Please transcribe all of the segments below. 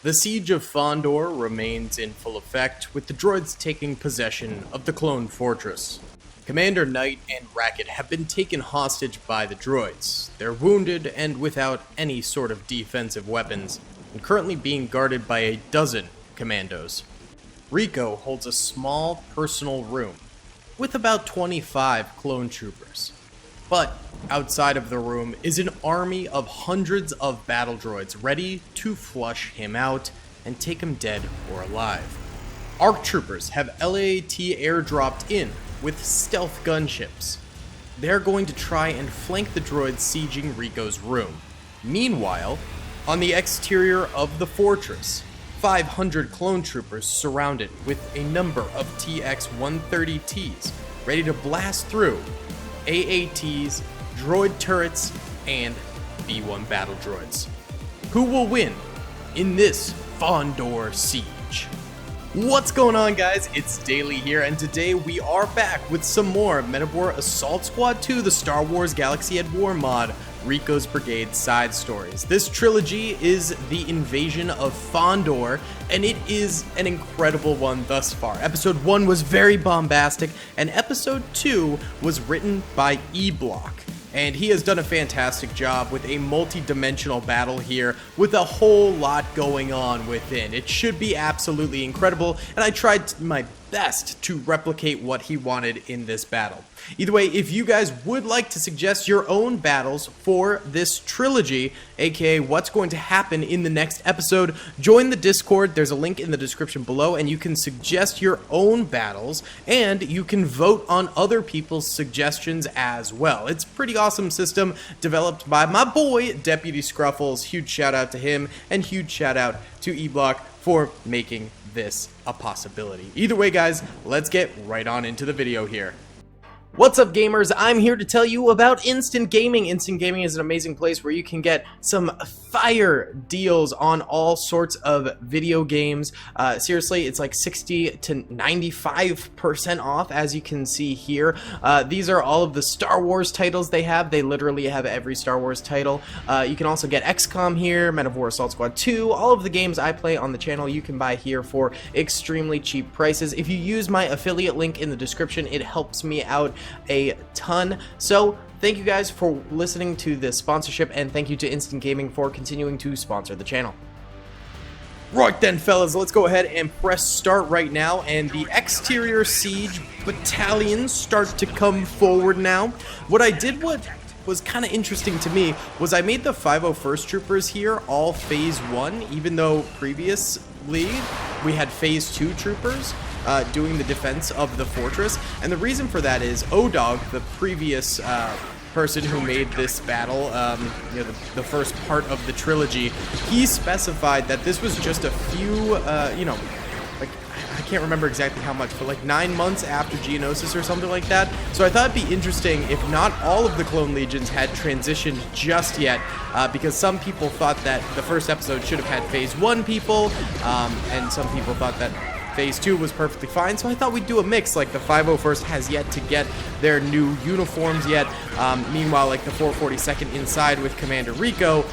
The siege of Fondor remains in full effect, with the droids taking possession of the clone fortress. Commander Knight and Racket have been taken hostage by the droids. They're wounded and without any sort of defensive weapons, and currently being guarded by a dozen commandos. Rico holds a small personal room, with about 25 clone troopers. But outside of the room is an army of hundreds of battle droids ready to flush him out and take him dead or alive. ARC troopers have LAAT airdropped in with stealth gunships. They're going to try and flank the droids sieging Rico's room. Meanwhile, on the exterior of the fortress, 500 clone troopers surround it with a number of TX-130Ts ready to blast through AATs, droid turrets, and B-1 battle droids. Who will win in this Fondor siege? What's going on, guys? It's Daily here, and today we are back with some more Men of War Assault Squad 2, the Star Wars Galaxy at War mod, Rico's Brigade side stories. This trilogy is the invasion of Fondor, and it is an incredible one thus far. Episode 1 was very bombastic, and Episode 2 was written by E-Block. And he has done a fantastic job with a multi-dimensional battle here with a whole lot going on within. It should be absolutely incredible, and I tried my best to replicate what he wanted in this battle. Either way, if you guys would like to suggest your own battles for this trilogy, aka what's going to happen in the next episode, join the Discord. There's a link in the description below, and you can suggest your own battles, and you can vote on other people's suggestions as well. It's a pretty awesome system developed by my boy, Deputy Scruffles. Huge shout out to him, and huge shout out to E-Block for making this a possibility. Either way, guys, let's get right on into the video here. What's up, gamers? I'm here to tell you about Instant Gaming. Instant Gaming is an amazing place where you can get some fire deals on all sorts of video games. Seriously, it's like 60 to 95% off, as you can see here. These are all of the Star Wars titles they have. They literally have every Star Wars title. You can also get XCOM here, Men of War Assault Squad 2. All of the games I play on the channel you can buy here for extremely cheap prices. If you use my affiliate link in the description, it helps me out a ton. So thank you guys for listening to this sponsorship, and thank you to Instant Gaming for continuing to sponsor the channel. Right then, fellas, let's go ahead and press start right now, and the exterior siege battalions start to come forward now. What I did, what was kind of interesting to me, was I made the 501st troopers here all phase 1, even though previously we had phase 2 troopers doing the defense of the fortress. And the reason for that is O-Dog, the previous person who made this battle, the first part of the trilogy, he specified that this was just a few, like, I can't remember exactly how much, but like 9 months after Geonosis or something like that. So I thought it'd be interesting if not all of the clone legions had transitioned just yet, because some people thought that the first episode should have had phase 1 people, and some people thought that phase 2 was perfectly fine, so I thought we'd do a mix. Like the 501st has yet to get their new uniforms yet. Meanwhile, like the 442nd inside with Commander Rico,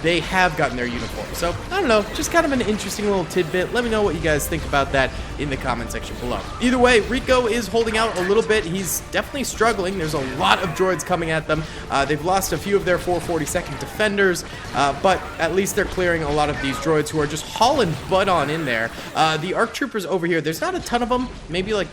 they have gotten their uniform. So, I don't know, just kind of an interesting little tidbit. Let me know what you guys think about that in the comment section below. Either way, Rico is holding out a little bit. He's definitely struggling. There's a lot of droids coming at them. They've lost a few of their 442nd defenders, but at least they're clearing a lot of these droids who are just hauling butt on in there. The ARC troopers over here, there's not a ton of them, maybe like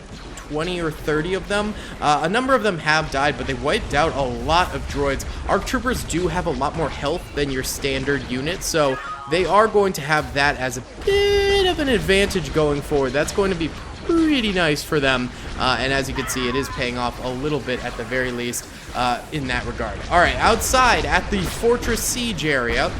20 or 30 of them. A number of them have died, but they wiped out a lot of droids. ARC troopers do have a lot more health than your standard unit, so they are going to have that as a bit of an advantage going forward. That's going to be pretty nice for them, and as you can see, it is paying off a little bit at the very least in that regard. Alright, outside at the fortress siege area,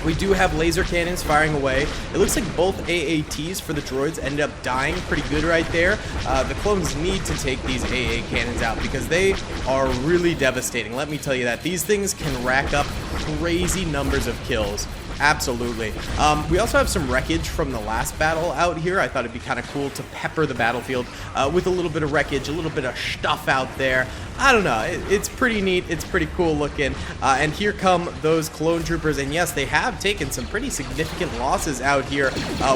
we do have laser cannons firing away. It looks like both AATs for the droids ended up dying pretty good right there. The clones need to take these AA cannons out because they are really devastating. Let me tell you that. These things can rack up crazy numbers of kills Absolutely. We also have some wreckage from the last battle out here. I thought it'd be kind of cool to pepper the battlefield with a little bit of wreckage, a little bit of stuff out there. I don't know. It's pretty neat. It's pretty cool looking. And here come those clone troopers. And yes, they have taken some pretty significant losses out here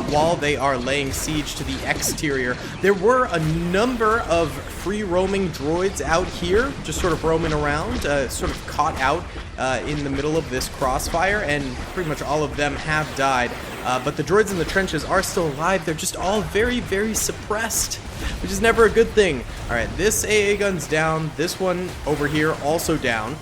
while they are laying siege to the exterior. There were a number of free roaming droids out here, just sort of roaming around, sort of caught out in the middle of this crossfire, and pretty much all of them have died. But the droids in the trenches are still alive. They're just all very, very suppressed, which is never a good thing. All right, this AA gun's down. This one over here also down.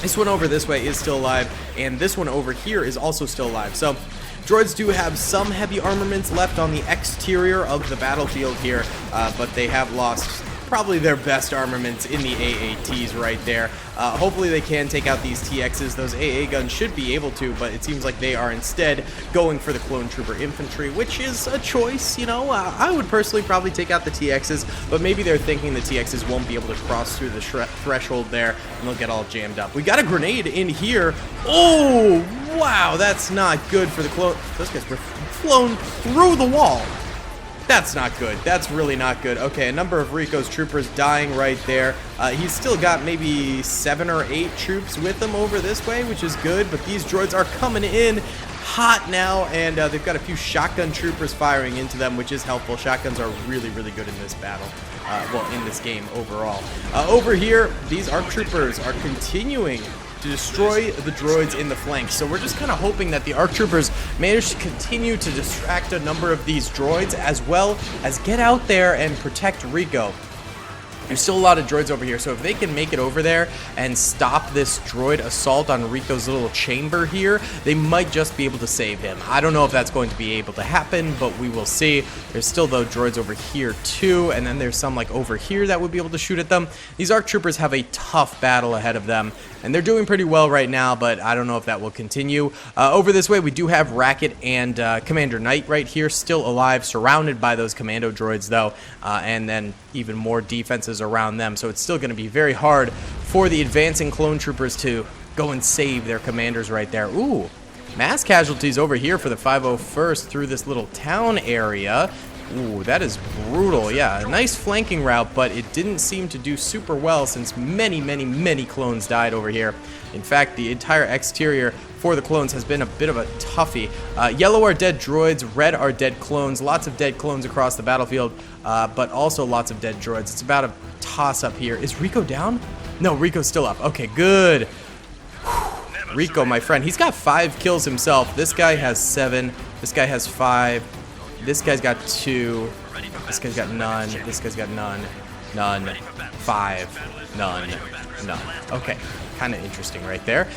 This one over this way is still alive, and this one over here is also still alive. So droids do have some heavy armaments left on the exterior of the battlefield here, but they have lost probably their best armaments in the AATs right there. Hopefully they can take out these TXs. Those AA guns should be able to, but it seems like they are instead going for the clone trooper infantry, which is a choice, you know. I would personally probably take out the TXs, but maybe they're thinking the TXs won't be able to cross through the threshold there, and they'll get all jammed up. We got a grenade in here. Oh, wow, that's not good for the clone. Those guys were flown through the wall. That's not good. That's really not good. Okay, a number of Rico's troopers dying right there. He's still got maybe 7 or 8 troops with him over this way, which is good, but these droids are coming in hot now, and they've got a few shotgun troopers firing into them, which is helpful. Shotguns are really, really good in this battle. Well, in this game overall. Over here, these ARC troopers are continuing to destroy the droids in the flanks. So we're just kind of hoping that the ARC troopers manage to continue to distract a number of these droids, as well as get out there and protect Rico. There's still a lot of droids over here, so if they can make it over there and stop this droid assault on Rico's little chamber here, they might just be able to save him. I don't know if that's going to be able to happen, but we will see. There's still, though, droids over here, too, and then there's some, like, over here that would be able to shoot at them. These ARC troopers have a tough battle ahead of them, and they're doing pretty well right now, but I don't know if that will continue. Over this way, we do have Racket and Commander Knight right here, still alive, surrounded by those commando droids, though, and then even more defenses around them, so it's still going to be very hard for the advancing clone troopers to go and save their commanders right there. Ooh, mass casualties over here for the 501st through this little town area. Ooh, that is brutal. Yeah, a nice flanking route, but it didn't seem to do super well since many clones died over here. In fact, the entire exterior for the clones has been a bit of a toughie. Yellow are dead droids, red are dead clones, lots of dead clones across the battlefield, but also lots of dead droids. It's about a toss-up here. Is Rico down? No, Rico's still up. Okay, good. Whew. Rico, my friend, he's got 5 kills himself. This guy has 7. This guy has 5. This guy's got 2. This guy's got none. This guy's got none. None. 5. None. None. Okay, kind of interesting right there.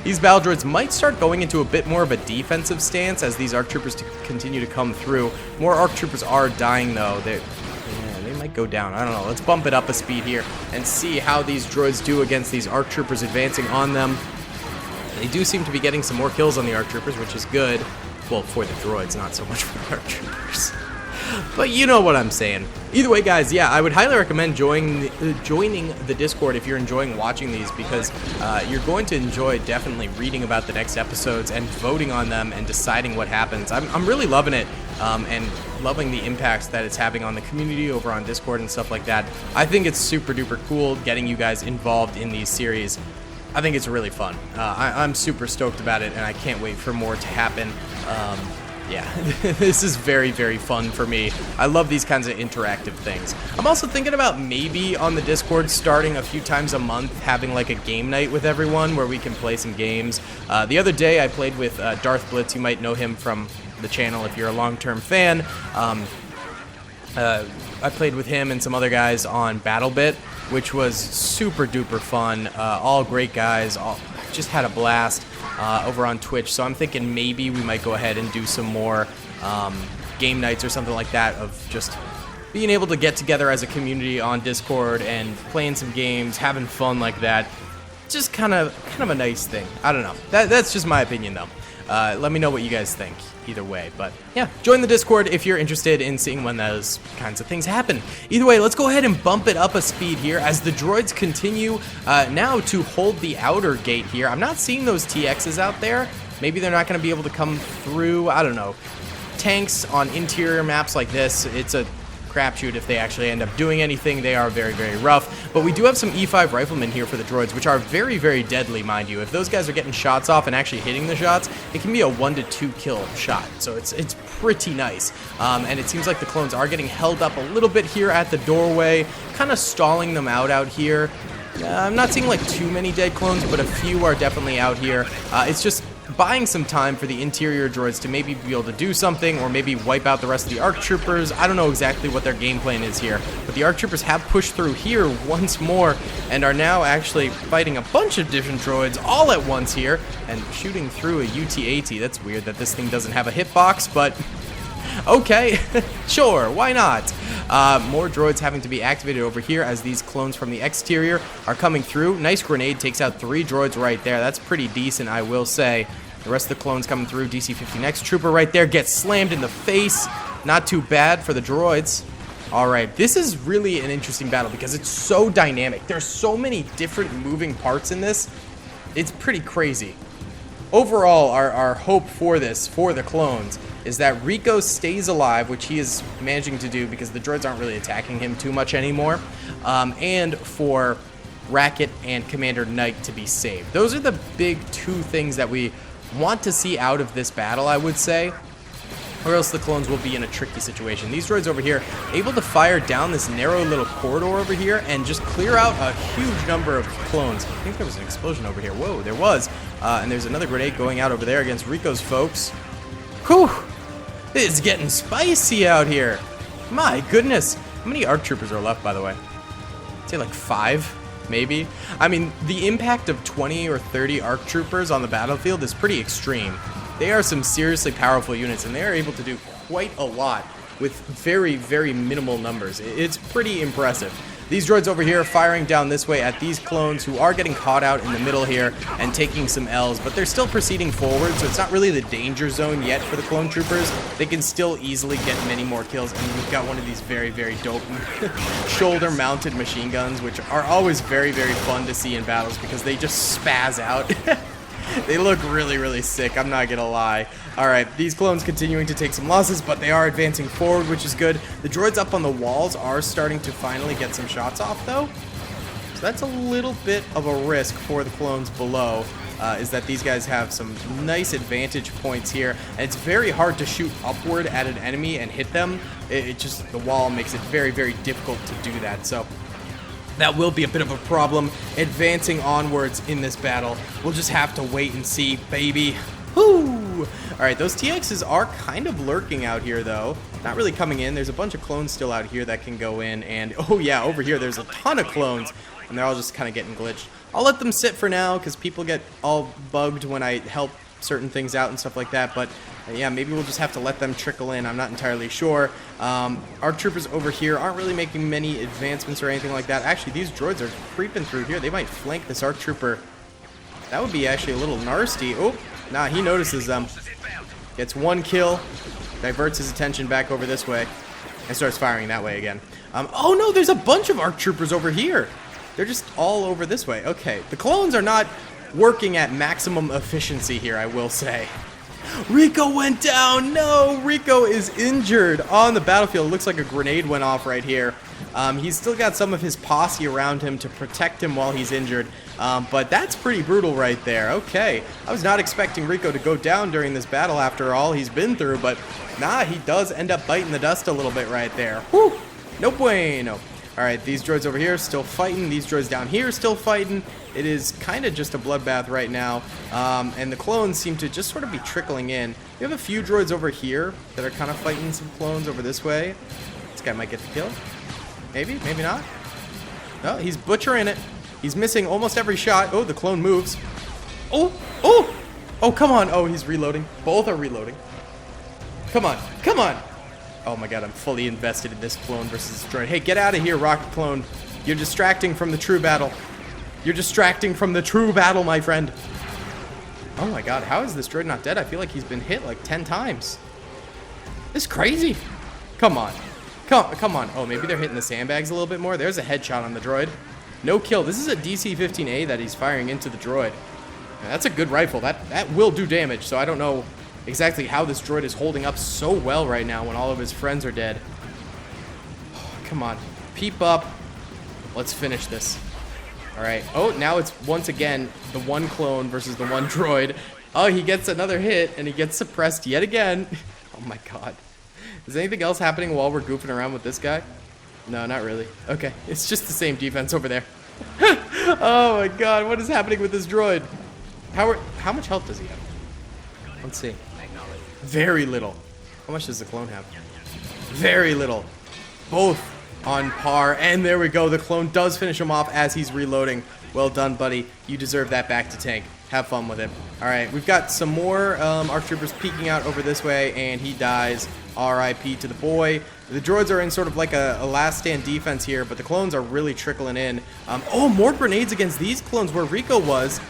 These battle droids might start going into a bit more of a defensive stance as these ARC troopers continue to come through. More ARC troopers are dying, though. They might go down. I don't know. Let's bump it up a speed here and see how these droids do against these ARC troopers advancing on them. They do seem to be getting some more kills on the ARC troopers, which is good. Well, for the droids, not so much for the ARC troopers. But you know what I'm saying. Either way, guys, yeah, I would highly recommend joining the Discord if you're enjoying watching these, because you're going to enjoy definitely reading about the next episodes and voting on them and deciding what happens. I'm really loving it and loving the impacts that it's having on the community over on Discord and stuff like that. I think it's super duper cool getting you guys involved in these series. I think it's really fun. I'm super stoked about it, and I can't wait for more to happen. Yeah, this is very fun for me. I love these kinds of interactive things. I'm also thinking about maybe on the Discord starting a few times a month having like a game night with everyone where we can play some games. The other day I played with Darth Blitz. You might know him from the channel if you're a long-term fan. I played with him and some other guys on BattleBit, which was super duper fun. All great guys, just had a blast over on Twitch. So I'm thinking maybe we might go ahead and do some more game nights or something like that, of just being able to get together as a community on Discord and playing some games, having fun like that. Just kind of a nice thing. I don't know. That's just my opinion, though. Let me know what you guys think either way. But yeah, join the Discord if you're interested in seeing when those kinds of things happen. Either way, let's go ahead and bump it up a speed here as the droids continue now to hold the outer gate here. I'm not seeing those TXs out there. Maybe they're not going to be able to come through. I don't know. Tanks on interior maps like this, it's a crapshoot if they actually end up doing anything. They are very, very rough. But we do have some E5 riflemen here for the droids, which are very, very deadly, mind you. If those guys are getting shots off and actually hitting the shots, it can be a 1 to 2 kill shot. So it's pretty nice. And it seems like the clones are getting held up a little bit here at the doorway, kind of stalling them out here. I'm not seeing like too many dead clones, but a few are definitely out here. It's just buying some time for the interior droids to maybe be able to do something, or maybe wipe out the rest of the ARC troopers. I don't know exactly what their game plan is here, but the ARC troopers have pushed through here once more and are now actually fighting a bunch of different droids all at once here and shooting through a UT-AT. That's weird that this thing doesn't have a hitbox, but okay, sure, why not? More droids having to be activated over here as these clones from the exterior are coming through. Nice grenade, takes out 3 droids right there. That's pretty decent, I will say. The rest of the clones coming through. DC-50 next trooper right there gets slammed in the face. Not too bad for the droids. All right, this is really an interesting battle because it's so dynamic. There's so many different moving parts in this. It's pretty crazy. Overall, our hope for this, for the clones, is that Rico stays alive, which he is managing to do because the droids aren't really attacking him too much anymore, and for Racket and Commander Knight to be saved. Those are the big 2 things that we want to see out of this battle, I would say, or else the clones will be in a tricky situation. These droids over here able to fire down this narrow little corridor over here and just clear out a huge number of clones. I think there was an explosion over here. Whoa, there was. And there's another grenade going out over there against Rico's folks. Whew! It's getting spicy out here. My goodness. How many ARC troopers are left, by the way? I'd say like 5, maybe. I mean, the impact of 20 or 30 ARC troopers on the battlefield is pretty extreme. They are some seriously powerful units, and they are able to do quite a lot with very, very minimal numbers. It's pretty impressive. These droids over here firing down this way at these clones who are getting caught out in the middle here and taking some L's, but they're still proceeding forward, so it's not really the danger zone yet for the clone troopers. They can still easily get many more kills, and we've got one of these very, very dope shoulder-mounted machine guns, which are always very, very fun to see in battles because they just spaz out. They look really, really sick, I'm not gonna lie. Alright, these clones continuing to take some losses, but they are advancing forward, which is good. The droids up on the walls are starting to finally get some shots off, though. So that's a little bit of a risk for the clones below, is that these guys have some nice advantage points here. And it's very hard to shoot upward at an enemy and hit them. It just, the wall makes it very, very difficult to do that. So that will be a bit of a problem advancing onwards in this battle. We'll just have to wait and see, baby. Woo! Alright, those TXs are kind of lurking out here, though. Not really coming in. There's a bunch of clones still out here that can go in. And, oh yeah, over here there's a ton of clones. And they're all just kind of getting glitched. I'll let them sit for now, because people get all bugged when I help certain things out and stuff like that. But, yeah, maybe we'll just have to let them trickle in. I'm not entirely sure. ARC troopers over here aren't really making many advancements or anything like that. Actually, these droids are creeping through here. They might flank this ARC trooper. That would be actually a little nasty. Oh, nah, he notices them. Gets 1 kill. Diverts his attention back over this way. And starts firing that way again. Oh, no, there's a bunch of ARC troopers over here. They're just all over this way. Okay, the clones are not working at maximum efficiency here, I will say. Rico went down. No, Rico is injured on the battlefield. It looks like a grenade went off right here. He's still got some of his posse around him to protect him while he's injured. But that's pretty brutal right there. Okay, I was not expecting Rico to go down during this battle after all he's been through, but nah, he does end up biting the dust a little bit right there. Whew, no bueno. Alright, these droids over here still fighting. These droids down here still fighting. It is kind of just a bloodbath right now. And the clones seem to just sort of be trickling in. We have a few droids over here that are kind of fighting some clones over this way. This guy might get the kill. Maybe, maybe not. No, he's butchering it. He's missing almost every shot. Oh, the clone moves. Oh, oh! Oh, come on. Oh, he's reloading. Both are reloading. Come on, come on! Oh my god, I'm fully invested in this clone versus this droid. Hey, get out of here, rocket clone. You're distracting from the true battle. You're distracting from the true battle, my friend. Oh my god, how is this droid not dead? I feel like he's been hit like 10 times. This is crazy. Come on. Come on. Oh, maybe they're hitting the sandbags a little bit more. There's a headshot on the droid. No kill. This is a DC-15A that he's firing into the droid. And that's a good rifle. That will do damage, so I don't know exactly how this droid is holding up so well right now when all of his friends are dead. Oh, come on. Peep up. Let's finish this. All right. Oh, now it's once again the one clone versus the one droid. Oh, he gets another hit, and he gets suppressed yet again. Oh, my God. Is anything else happening while we're goofing around with this guy? No, not really. Okay. It's just the same defense over there. Oh, my God. What is happening with this droid? How much health does he have? Let's see. Very little. How much does the clone have? Very little. Both on par. And there we go. The clone does finish him off as he's reloading. Well done, buddy. You deserve that back to tank. Have fun with it. All right, we've got some more ARC troopers peeking out over this way, and he dies. RIP to the boy. The droids are in sort of like a last stand defense here, but the clones are really trickling in. Oh, more grenades against these clones where Rico was,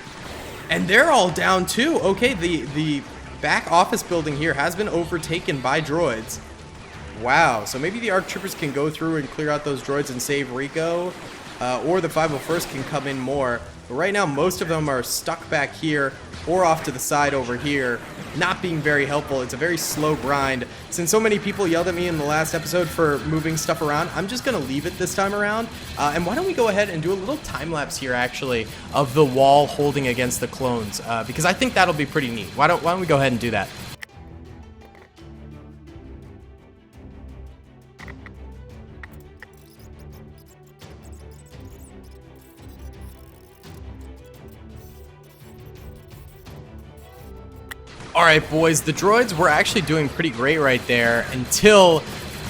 and they're all down too. Okay, the back office building here has been overtaken by droids. Wow, so maybe the ARC troopers can go through and clear out those droids and save Rico, or the 501st can come in more. But right now, most of them are stuck back here or off to the side over here, not being very helpful. It's a very slow grind. Since so many people yelled at me in the last episode for moving stuff around, I'm just going to leave it this time around. And why don't we go ahead and do a little time lapse here, actually, of the wall holding against the clones, because I think that'll be pretty neat. Why don't we go ahead and do that? Alright boys, the droids were actually doing pretty great right there until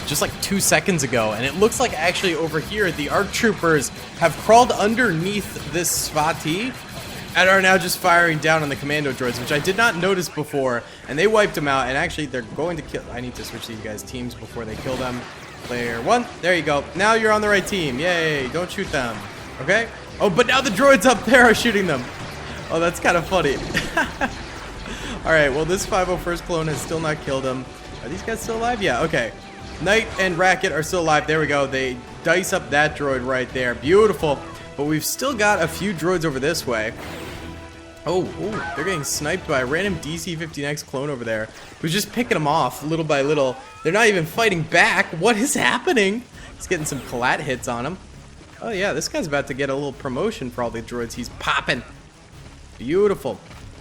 just like 2 seconds ago, and it looks like actually over here the ARC troopers have crawled underneath this Svati and are now just firing down on the commando droids, which I did not notice before, and they wiped them out, and actually they're going to kill. I need to switch these guys teams before they kill them. Player 1, there you go. Now you're on the right team. Yay, don't shoot them. Okay? Oh, but now the droids up there are shooting them. Oh, that's kind of funny. Alright, well this 501st clone has still not killed him. Are these guys still alive? Yeah, okay. Knight and Racket are still alive. There we go. They dice up that droid right there. Beautiful. But we've still got a few droids over this way. Oh, they're getting sniped by a random DC-15X clone over there who's just picking them off little by little. They're not even fighting back. What is happening? He's getting some collat hits on him. Oh yeah, this guy's about to get a little promotion for all the droids he's popping. Beautiful.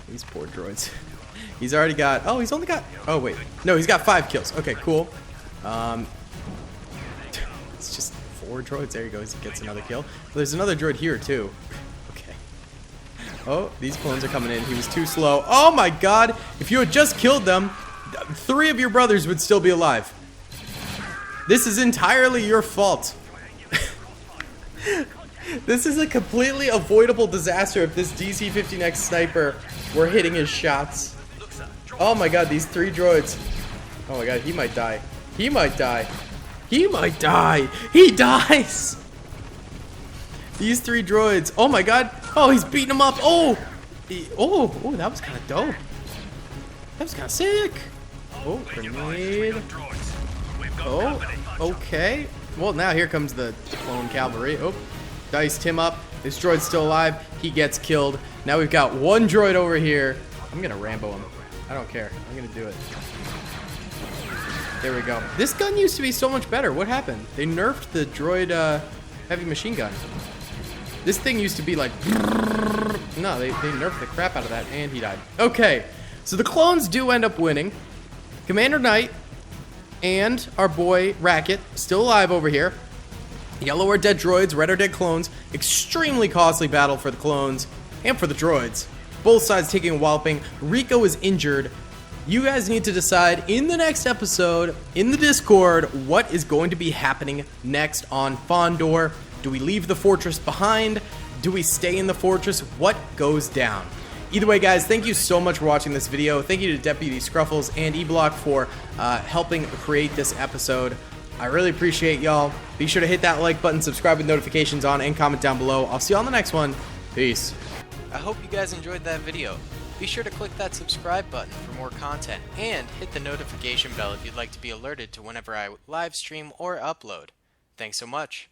These poor droids. He's already got, oh, he's only got, oh wait, no, he's got 5 kills. Okay, cool. It's just 4 droids. There he goes. He gets another kill. Well, there's another droid here too. Okay. Oh, these clones are coming in. He was too slow. Oh my god. If you had just killed them, 3 of your brothers would still be alive. This is entirely your fault. This is a completely avoidable disaster if this DC-15X sniper were hitting his shots. Oh my god, these 3 droids. Oh my god, he might die. He might die. He might die. He dies. These 3 droids. Oh my god. Oh, he's beating him up. Oh. Oh, that was kind of dope. That was kind of sick. Oh, grenade. Oh, okay. Well, now here comes the clone cavalry. Oh, diced him up. This droid's still alive. He gets killed. Now we've got 1 droid over here. I'm going to Rambo him. I don't care. I'm going to do it. There we go. This gun used to be so much better. What happened? They nerfed the droid heavy machine gun. This thing used to be like... No, they nerfed the crap out of that, and he died. Okay, so the clones do end up winning. Commander Knight and our boy Racket still alive over here. Yellow are dead droids, red are dead clones. Extremely costly battle for the clones and for the droids. Both sides taking a walloping. Rico is injured. You guys need to decide in the next episode, in the Discord, what is going to be happening next on Fondor. Do we leave the fortress behind? Do we stay in the fortress? What goes down? Either way, guys, thank you so much for watching this video. Thank you to Deputy Scruffles and E-Block for helping create this episode. I really appreciate y'all. Be sure to hit that like button, subscribe with notifications on, and comment down below. I'll see you on the next one. Peace. I hope you guys enjoyed that video. Be sure to click that subscribe button for more content, and hit the notification bell if you'd like to be alerted to whenever I live stream or upload. Thanks so much.